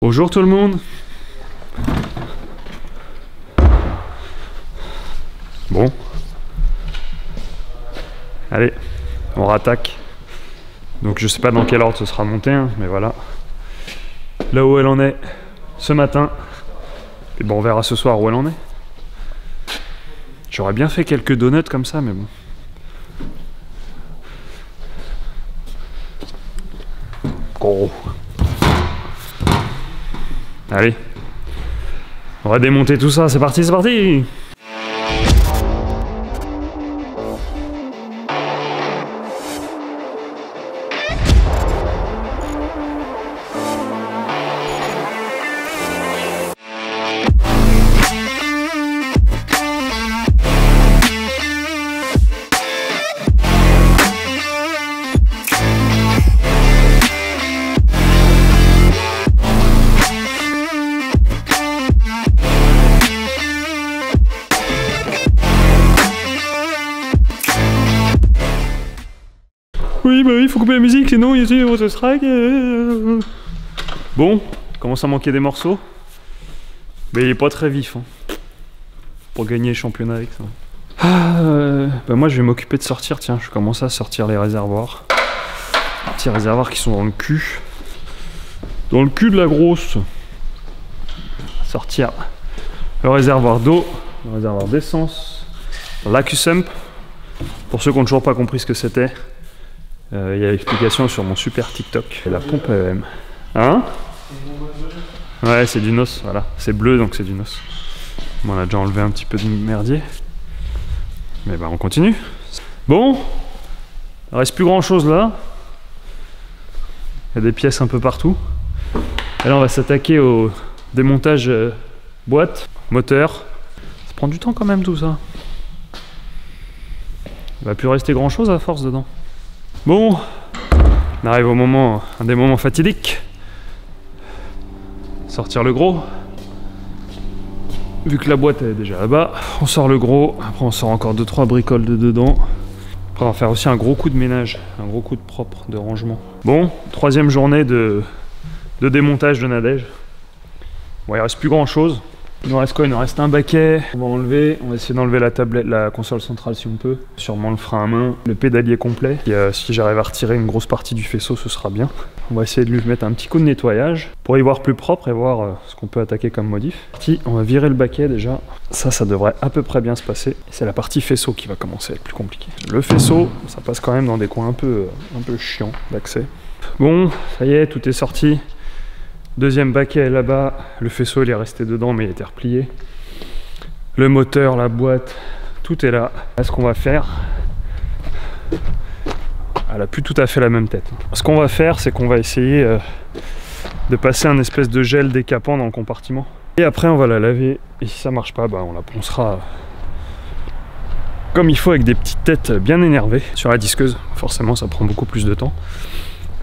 Bonjour tout le monde. Bon. Allez, on rattaque. Donc je sais pas dans quel ordre ce sera monté, hein, mais voilà. Là où elle en est ce matin. Et bon, on verra ce soir où elle en est. J'aurais bien fait quelques donuts comme ça, mais bon. Gros. Allez. On va démonter tout ça, c'est parti, c'est parti! Oui, bah oui, il faut couper la musique, sinon YouTube se strike. Bon, commence à manquer des morceaux. Mais il est pas très vif, hein, pour gagner le championnat avec ça. Bah moi je vais m'occuper de sortir, tiens, je commence à sortir les réservoirs. Les petits réservoirs qui sont dans le cul. Dans le cul de la grosse. Sortir le réservoir d'eau, le réservoir d'essence, l'AccuSump. Pour ceux qui n'ont toujours pas compris ce que c'était. Il y a l'explication sur mon super TikTok. Et la pompe AEM. Hein? Ouais, c'est du NOS, voilà. C'est bleu donc c'est du NOS. Bon, on a déjà enlevé un petit peu de merdier. Mais bah on continue. Bon, il reste plus grand chose là. Il y a des pièces un peu partout. Et là on va s'attaquer au démontage boîte, moteur. Ça prend du temps quand même tout ça. Il va plus rester grand chose à force dedans. Bon, on arrive au moment, un des moments fatidiques. Sortir le gros. Vu que la boîte est déjà là-bas, on sort le gros. Après on sort encore 2-3 bricoles de dedans. Après on va faire aussi un gros coup de ménage, un gros coup de propre, de rangement. Bon, troisième journée de démontage de Nadège. Bon, il reste plus grand chose. Il nous reste quoi? Il nous reste un baquet. On va enlever, on va essayer d'enlever la tablette, la console centrale si on peut. Sûrement le frein à main, le pédalier complet. Et si j'arrive à retirer une grosse partie du faisceau, ce sera bien. On va essayer de lui mettre un petit coup de nettoyage pour y voir plus propre et voir ce qu'on peut attaquer comme modif. On va virer le baquet déjà. Ça devrait à peu près bien se passer. C'est la partie faisceau qui va commencer à être plus compliquée. Le faisceau, ça passe quand même dans des coins un peu chiants d'accès. Bon, ça y est, tout est sorti. Deuxième baquet est là-bas, le faisceau il est resté dedans mais il était replié. Le moteur, la boîte, tout est là. Là ce qu'on va faire, elle a plus tout à fait la même tête. Ce qu'on va faire c'est qu'on va essayer de passer un espèce de gel décapant dans le compartiment. Et après on va la laver et si ça marche pas, bah, on la poncera comme il faut avec des petites têtes bien énervées sur la disqueuse. Forcément ça prend beaucoup plus de temps.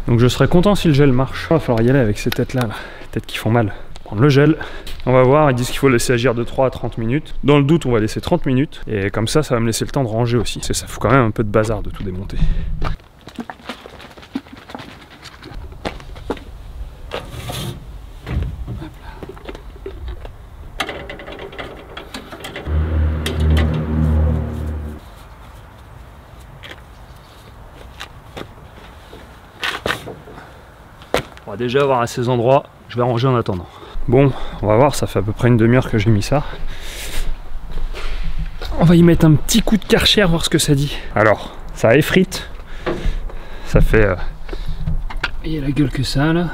Donc je serais content si le gel marche. Il va falloir y aller avec ces têtes là, les têtes qui font mal. Prendre le gel, on va voir, ils disent qu'il faut laisser agir de 3 à 30 minutes. Dans le doute on va laisser 30 minutes. Et comme ça va me laisser le temps de ranger aussi. Parce que ça fout quand même un peu de bazar de tout démonter. On va déjà avoir à ces endroits, je vais ranger en attendant. Bon, on va voir, ça fait à peu près une demi-heure que j'ai mis ça. On va y mettre un petit coup de Karcher, voir ce que ça dit. Alors, ça effrite. Ça fait... Il y a la gueule que ça, là.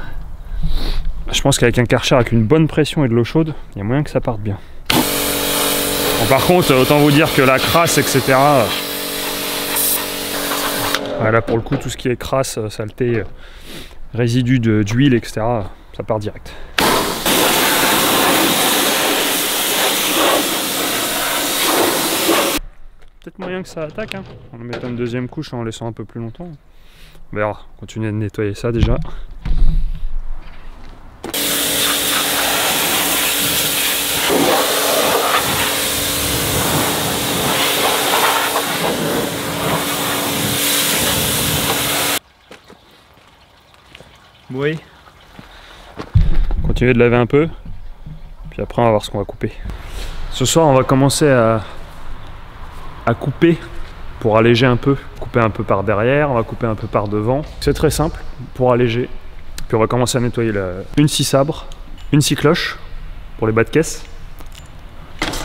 Je pense qu'avec un Karcher, avec une bonne pression et de l'eau chaude, il y a moyen que ça parte bien. Bon, par contre, autant vous dire que la crasse, etc. Là, pour le coup, tout ce qui est crasse, saleté... résidus d'huile, etc. Ça part direct. Peut-être moyen que ça attaque, hein. En mettant une deuxième couche en laissant un peu plus longtemps. On verra, continuer de nettoyer ça déjà. continuer de laver un peu. Puis après on va voir ce qu'on va couper. Ce soir on va commencer à couper pour alléger un peu. Couper un peu par derrière, on va couper un peu par devant. C'est très simple pour alléger. Puis on va commencer à nettoyer une scie sabre, une scie cloche pour les bas de caisse.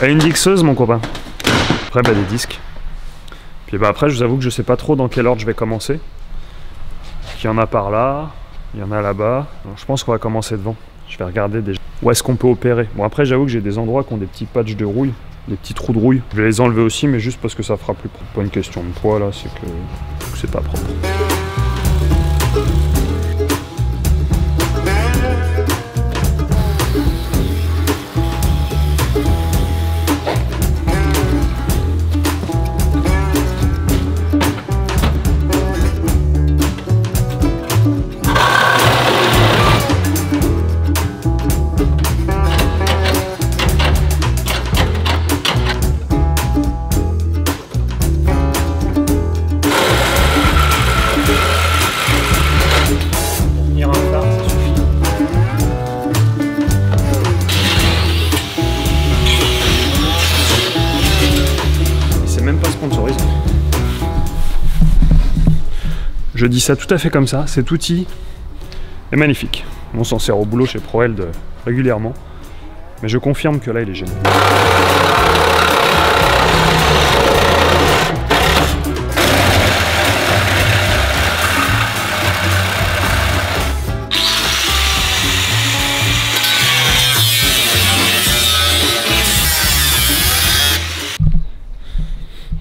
Et une dixeuse mon copain. Après bah, des disques. Puis bah, après je vous avoue que je sais pas trop dans quel ordre je vais commencer. Il y en a par là, il y en a là-bas. Je pense qu'on va commencer devant. Je vais regarder déjà où est-ce qu'on peut opérer. Bon après j'avoue que j'ai des endroits qui ont des petits patchs de rouille, des petits trous de rouille. Je vais les enlever aussi mais juste parce que ça fera plus propre. Pas une question de poids là, c'est que c'est pas propre. Je dis ça tout à fait comme ça, cet outil est magnifique. On s'en sert au boulot chez ProHealth régulièrement, mais je confirme que là il est génial.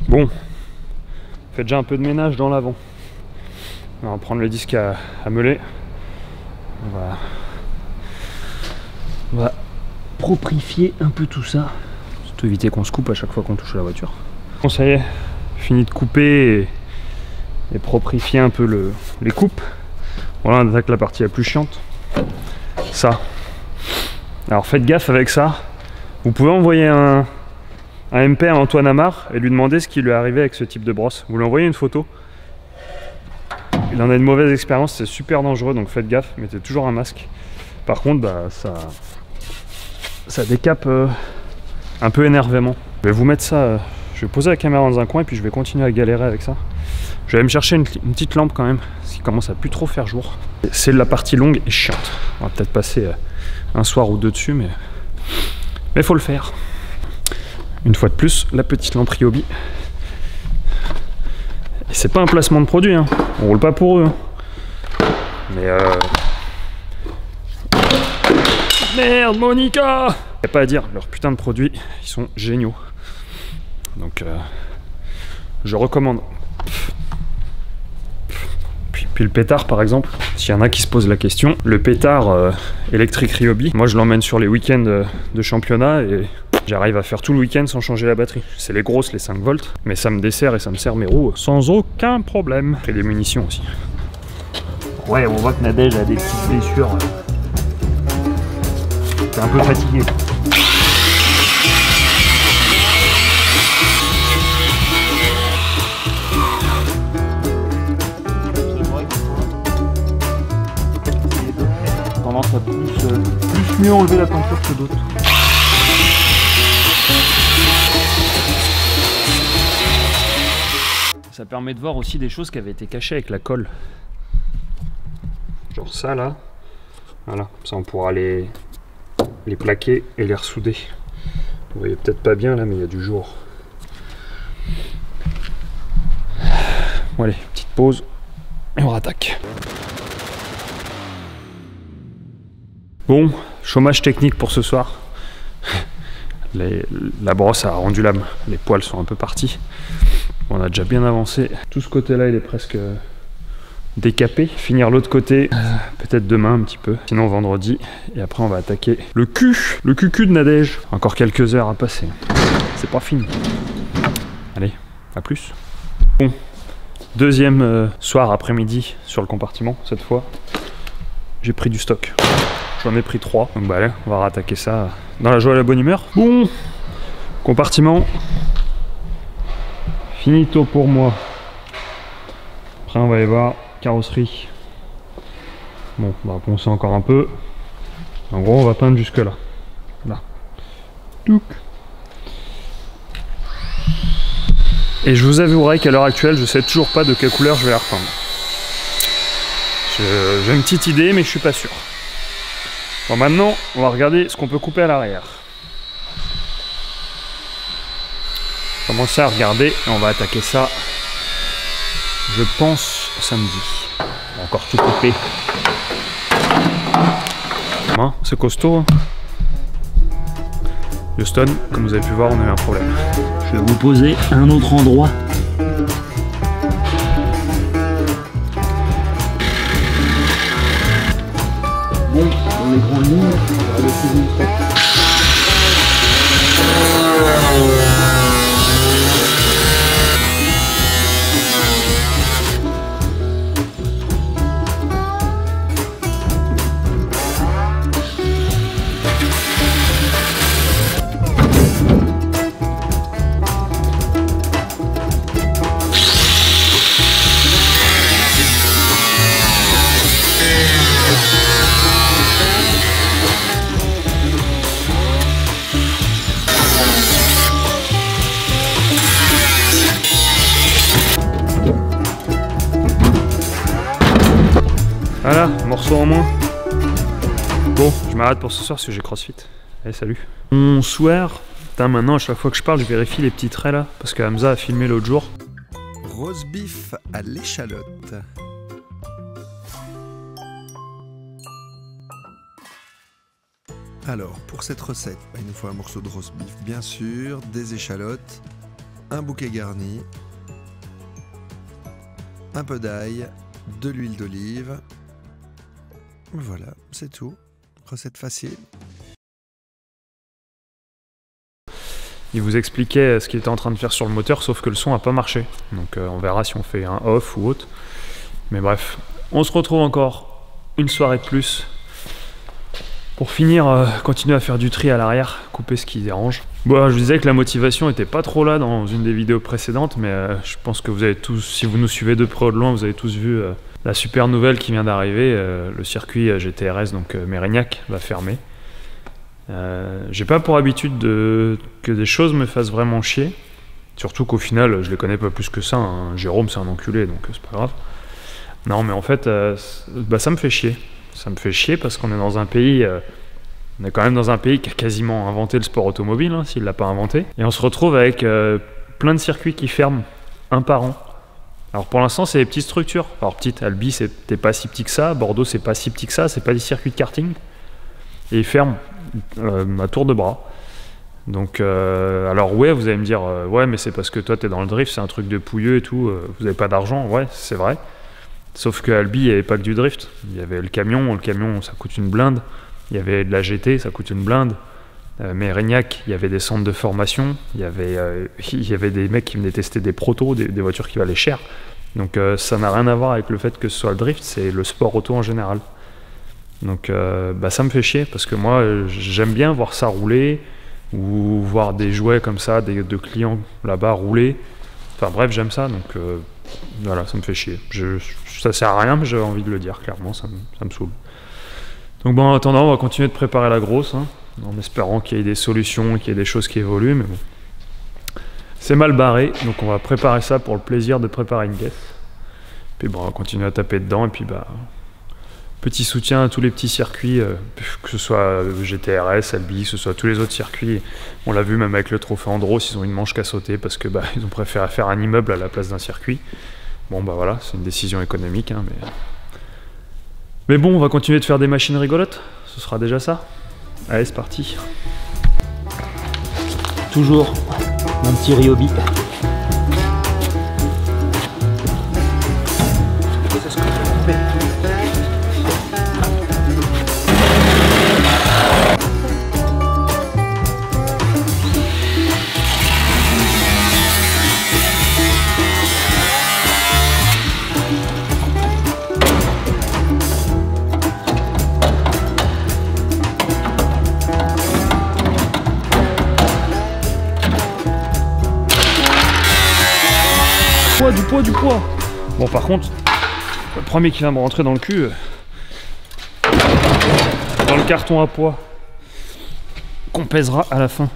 Bon, faites déjà un peu de ménage dans l'avant. On va prendre le disque à meuler. On va proprifier un peu tout ça. Surtout éviter qu'on se coupe à chaque fois qu'on touche à la voiture. Bon ça y est, fini de couper et proprifier un peu les coupes. Voilà, on attaque la partie la plus chiante. Ça. Alors faites gaffe avec ça. Vous pouvez envoyer un MP à Antoine Amar et lui demander ce qui lui est arrivé avec ce type de brosse. Vous lui envoyez une photo. Il en a une mauvaise expérience, c'est super dangereux, donc faites gaffe, mettez toujours un masque. Par contre, bah, ça décape un peu énervément. Je vais vous mettre ça, je vais poser la caméra dans un coin et puis je vais continuer à galérer avec ça. Je vais aller me chercher une petite lampe quand même, parce qu'il commence à plus trop faire jour. C'est la partie longue et chiante. On va peut-être passer un soir ou deux dessus, mais faut le faire. Une fois de plus, la petite lampe Ryobi. Et c'est pas un placement de produit, hein. On roule pas pour eux. Hein. Mais merde, Monica! Y a pas à dire, leurs putains de produits, ils sont géniaux. Donc, je recommande. Puis le pétard, par exemple, s'il y en a qui se posent la question, le pétard électrique Ryobi, moi je l'emmène sur les week-ends de championnat et j'arrive à faire tout le week-end sans changer la batterie. C'est les grosses, les 5 volts, mais ça me dessert et ça me sert mes roues sans aucun problème. Et des munitions aussi. Ouais, on voit que Nadège a des petites blessures. T'es un peu fatigué. Tendance à plus mieux enlever la peinture que d'autres. Ça permet de voir aussi des choses qui avaient été cachées avec la colle. Genre ça là. Voilà, ça on pourra les plaquer et les ressouder. Vous voyez peut-être pas bien là, mais il y a du jour. Bon allez, petite pause et on rattaque. Bon, chômage technique pour ce soir. La brosse a rendu l'âme, les poils sont un peu partis. On a déjà bien avancé. Tout ce côté-là, il est presque décapé. Finir l'autre côté, peut-être demain un petit peu. Sinon vendredi. Et après, on va attaquer le cul de Nadège. Encore quelques heures à passer. C'est pas fini. Allez, à plus. Bon, deuxième soir après-midi sur le compartiment, cette fois. J'ai pris du stock. J'en ai pris 3. Donc bah allez, on va rattaquer ça dans la joie et la bonne humeur. Bon, compartiment. Finito pour moi. Après on va aller voir carrosserie. Bon, on va poncer encore un peu. En gros, on va peindre jusque là. Là. Touc. Et je vous avouerai qu'à l'heure actuelle, je sais toujours pas de quelle couleur je vais la repeindre. J'ai une petite idée, mais je suis pas sûr. Bon, maintenant, on va regarder ce qu'on peut couper à l'arrière. Commencer à regarder et on va attaquer ça, je pense, samedi. On va encore tout couper. Hein, c'est costaud. Hein. Houston, comme vous avez pu voir, on a eu un problème. Je vais vous poser un autre endroit. Bon, dans les grandes lignes, on va laisser une fois. Voilà, morceau en moins. Bon, je m'arrête pour ce soir parce que j'ai crossfit. Allez, salut. On swear. Putain, maintenant, à chaque fois que je parle, je vérifie les petits traits là. Parce que Hamza a filmé l'autre jour. Roast beef à l'échalote. Alors, pour cette recette, il nous faut un morceau de roast beef, bien sûr, des échalotes, un bouquet garni, un peu d'ail, de l'huile d'olive. Voilà, c'est tout. Recette facile. Il vous expliquait ce qu'il était en train de faire sur le moteur, sauf que le son n'a pas marché. Donc on verra si on fait un off ou autre. Mais bref, on se retrouve encore une soirée de plus. Pour finir, continuer à faire du tri à l'arrière, couper ce qui dérange. Bon, je vous disais que la motivation était pas trop là dans une des vidéos précédentes, mais je pense que vous avez tous, si vous nous suivez de près ou de loin, vous avez tous vu la super nouvelle qui vient d'arriver. Le circuit GTRS, donc Mérignac, va fermer. J'ai pas pour habitude que des choses me fassent vraiment chier. Surtout qu'au final, je les connais pas plus que ça. Hein. Jérôme, c'est un enculé, donc c'est pas grave. Non, mais en fait, ça me fait chier. Ça me fait chier parce qu'on est dans un pays, on est quand même dans un pays qui a quasiment inventé le sport automobile, hein, s'il l'a pas inventé. Et on se retrouve avec plein de circuits qui ferment un par an. Alors pour l'instant, c'est des petites structures. Alors petite, Albi, c'était pas si petit que ça. Bordeaux, c'est pas si petit que ça. C'est pas des circuits de karting. Et ils ferment à tour de bras. Donc, alors ouais, vous allez me dire, ouais, mais c'est parce que toi, t'es dans le drift, c'est un truc de pouilleux et tout. Vous avez pas d'argent. Ouais, c'est vrai. Sauf que Albi, il n'y avait pas que du drift. Il y avait le camion, ça coûte une blinde. Il y avait de la GT, ça coûte une blinde. Mérignac, il y avait des centres de formation. Il y avait des mecs qui venaient tester des protos, des voitures qui valaient cher. Donc ça n'a rien à voir avec le fait que ce soit le drift, c'est le sport auto en général. Donc ça me fait chier parce que moi, j'aime bien voir ça rouler ou voir des jouets comme ça, de clients là-bas rouler. Enfin bref, j'aime ça, donc voilà, ça me fait chier. Ça sert à rien, mais j'avais envie de le dire, clairement, ça me saoule. Donc bon, en attendant, on va continuer de préparer la grosse, hein, en espérant qu'il y ait des solutions, qu'il y ait des choses qui évoluent, mais bon. C'est mal barré, donc on va préparer ça pour le plaisir de préparer une caisse. Puis bon, on va continuer à taper dedans, et puis petit soutien à tous les petits circuits, que ce soit GTRS, Albi, que ce soit tous les autres circuits. On l'a vu même avec le trophée Andros, ils ont une manche qu'à sauter parce que ils ont préféré faire un immeuble à la place d'un circuit. Bon voilà, c'est une décision économique, hein, mais bon, on va continuer de faire des machines rigolotes, ce sera déjà ça. Allez, c'est parti. Toujours mon petit Ryobi. Du poids. Bon, par contre, le premier qui va me rentrer dans le cul. dans le carton à poids qu'on pèsera à la fin.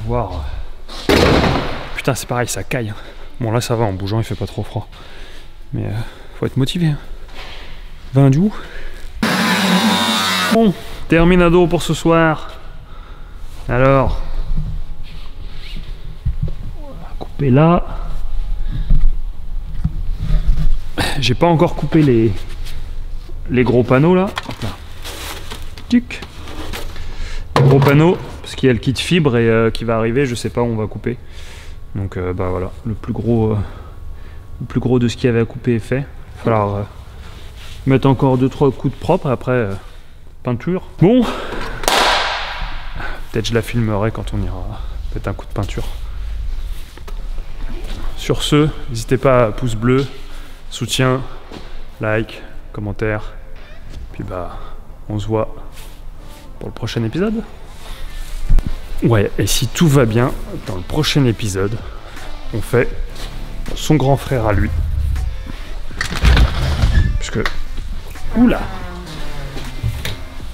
Voir. Putain, c'est pareil, ça caille. Bon, là, ça va, en bougeant, il fait pas trop froid. Mais faut être motivé. 20 du. Bon, terminado pour ce soir. Alors, on va couper là. J'ai pas encore coupé les gros panneaux là. Hop là. Tic. Les gros panneaux, parce qu'il y a le kit fibre et qui va arriver, je sais pas où on va couper. Donc bah voilà, le plus gros de ce qu'il y avait à couper est fait. Il va falloir mettre encore 2-3 coups de propre et après peinture. Bon, peut-être je la filmerai quand on ira mettre un coup de peinture. Sur ce, n'hésitez pas à pouce bleu, soutien, like, commentaire. Puis bah, on se voit pour le prochain épisode. Ouais, et si tout va bien, dans le prochain épisode, on fait son grand frère à lui. Puisque, oula,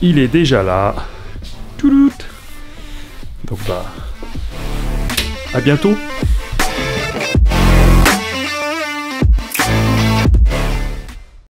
il est déjà là. Toulout. Donc bah, à bientôt.